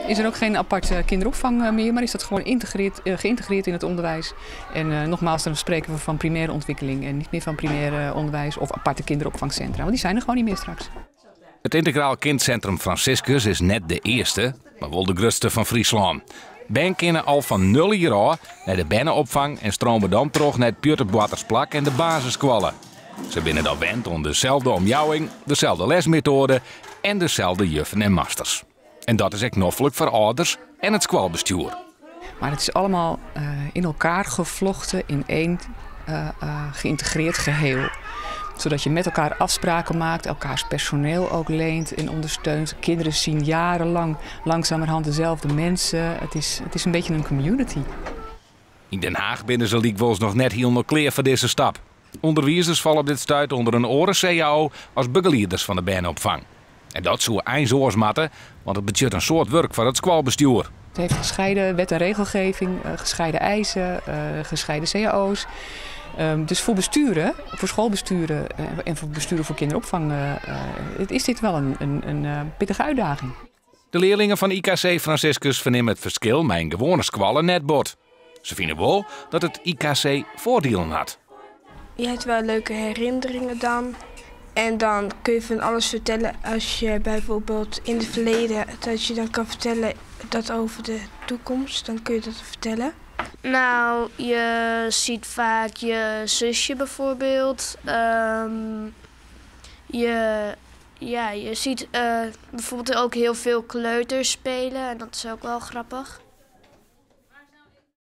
Is er ook geen aparte kinderopvang meer, maar is dat gewoon geïntegreerd in het onderwijs. En nogmaals, dan spreken we van primaire ontwikkeling en niet meer van primair onderwijs of aparte kinderopvangcentra. Want die zijn er gewoon niet meer straks. Het Integraal Kindcentrum Franciscus is net de eerste, maar wel de grootste van Friesland. Ben kunnen al van 0 jaar naar de bennenopvang en stromen dan terug naar het Pieterboatersplak en de basisscholen. Ze binnen dan wend onder dezelfde omjouwing, dezelfde lesmethode en dezelfde juffen en masters. En dat is echt knoffelijk voor ouders en het schoolbestuur. Maar het is allemaal in elkaar gevlochten in één geïntegreerd geheel. Zodat je met elkaar afspraken maakt, elkaars personeel ook leent en ondersteunt. Kinderen zien jarenlang langzamerhand dezelfde mensen. Het is een beetje een community. In Den Haag binnen ze likwijls nog net helemaal klaar voor deze stap. Onderwijzers vallen op dit stuit onder een oren-CAO als begeleiders van de bennenopvang. En dat zou einzoors matten, want het budget een soort werk voor het schoolbestuur. Het heeft gescheiden wet en regelgeving, gescheiden eisen, gescheiden cao's. Dus voor besturen, voor schoolbesturen en voor besturen voor kinderopvang is dit wel een pittige uitdaging. De leerlingen van IKC Franciscus vernemen het verschil met een gewone school en netbord. Ze vinden wel dat het IKC voordelen had. Je hebt wel leuke herinneringen dan. En dan kun je van alles vertellen als je bijvoorbeeld in het verleden, dat je dan kan vertellen dat over de toekomst, dan kun je dat vertellen. Nou, je ziet vaak je zusje bijvoorbeeld. Je ziet bijvoorbeeld ook heel veel kleuters spelen en dat is ook wel grappig.